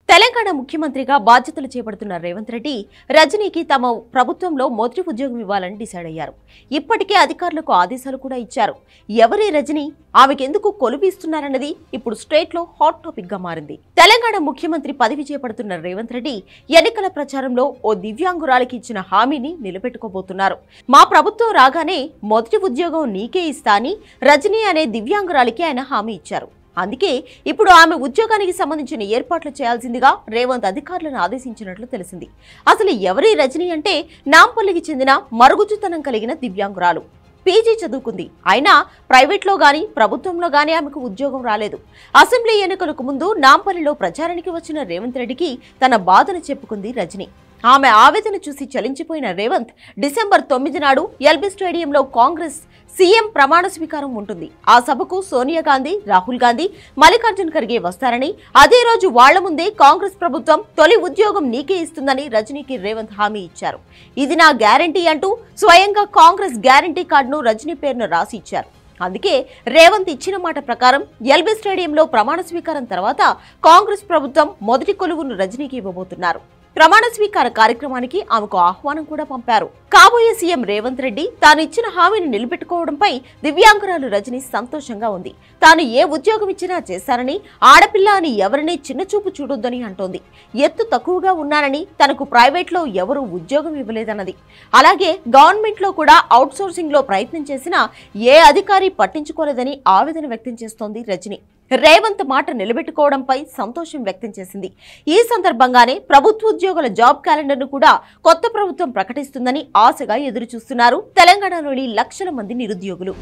తెలంగాణ ముఖ్యమంత్రిగా బాధ్యతలు చేపడుతున్న రేవంత్ రెడ్డి రజనీకి తమ ప్రభుత్వంలో మొదటి ఉద్యోగం ఇవ్వాలని డిసైడ్ అయ్యారు. ఇప్పటికే అధికారులకు ఆదేశాలు కూడా ఇచ్చారు. ఎవరి రజనీ, ఆమెకెందుకు కొలుపిస్తున్నారన్నది ఇప్పుడు స్టేట్ లో హాట్ టాపిక్ గా మారింది. తెలంగాణ ముఖ్యమంత్రి పదవి చేపడుతున్న రేవంత్ రెడ్డి ఎన్నికల ప్రచారంలో ఓ దివ్యాంగురాలికి ఇచ్చిన హామీని నిలబెట్టుకోబోతున్నారు. మా ప్రభుత్వం రాగానే మొదటి ఉద్యోగం నీకే ఇస్తా అని రజనీ అనే దివ్యాంగురాలికి ఆయన హామీ ఇచ్చారు. అందుకే ఇప్పుడు ఆమె ఉద్యోగానికి సంబంధించిన ఏర్పాట్లు చేయాల్సిందిగా రేవంత్ అధికారులను ఆదేశించినట్లు తెలిసింది. అసలు ఎవరి రజనీ అంటే నాంపల్లికి చెందిన మరుగుజ్జుతనం కలిగిన దివ్యాంగురాలు. పీజీ చదువుకుంది. అయినా ప్రైవేట్లో గానీ ప్రభుత్వంలో గానీ ఆమెకు ఉద్యోగం రాలేదు. అసెంబ్లీ ఎన్నికలకు ముందు నాంపల్లిలో ప్రచారానికి వచ్చిన రేవంత్ రెడ్డికి తన బాధను చెప్పుకుంది రజనీ. ఆమె ఆవేదన చూసి చలించిపోయిన రేవంత్ డిసెంబర్ 9 నాడు ఎల్బీ స్టేడియంలో కాంగ్రెస్ సీఎం ప్రమాణ స్వీకారం ఉంటుంది. ఆ సభకు సోనియా గాంధీ, రాహుల్ గాంధీ, మల్లికార్జున్ ఖర్గే వస్తారని, అదే రోజు వాళ్ల ముందే కాంగ్రెస్ ప్రభుత్వం తొలి ఉద్యోగం నీకే ఇస్తుందని రజనీకి రేవంత్ హామీ ఇచ్చారు. ఇది నా గ్యారంటీ అంటూ స్వయంగా కాంగ్రెస్ గ్యారంటీ కార్డును రజనీ పేరును రాసి ఇచ్చారు. అందుకే రేవంత్ ఇచ్చిన మాట ప్రకారం ఎల్బీ స్టేడియంలో ప్రమాణ స్వీకారం తర్వాత కాంగ్రెస్ ప్రభుత్వం మొదటి కొలువును రజనీకి ఇవ్వబోతున్నారు. ప్రమాణ స్వీకార కార్యక్రమానికి ఆమెకు ఆహ్వానం కూడా పంపారు. కాబోయే సీఎం రేవంత్ రెడ్డి తాను ఇచ్చిన హామీని నిలబెట్టుకోవడంపై దివ్యాంగురాలు రజనీ సంతోషంగా ఉంది. తాను ఏ ఉద్యోగం ఇచ్చినా చేశానని, ఆడపిల్ల అని ఎవరినీ చిన్నచూపు చూడొద్దని అంటోంది. ఎత్తు తక్కువగా ఉన్నానని, తనకు ప్రైవేట్లో ఎవరూ ఉద్యోగం ఇవ్వలేదన్నది. అలాగే గవర్నమెంట్ లో కూడా అవుట్ సోర్సింగ్ లో ప్రయత్నం చేసినా ఏ అధికారి పట్టించుకోలేదని ఆవేదన వ్యక్తం చేస్తోంది రజనీ. రేవంత్ మాట నిలబెట్టుకోవడంపై సంతోషం వ్యక్తం చేసింది. ఈ సందర్భంగానే ప్రభుత్వ ఉద్యోగుల జాబ్ క్యాలెండర్ ను కూడా కొత్త ప్రభుత్వం ప్రకటిస్తుందని ఆశగా ఎదురు చూస్తున్నారు తెలంగాణలోని లక్షల మంది నిరుద్యోగులు.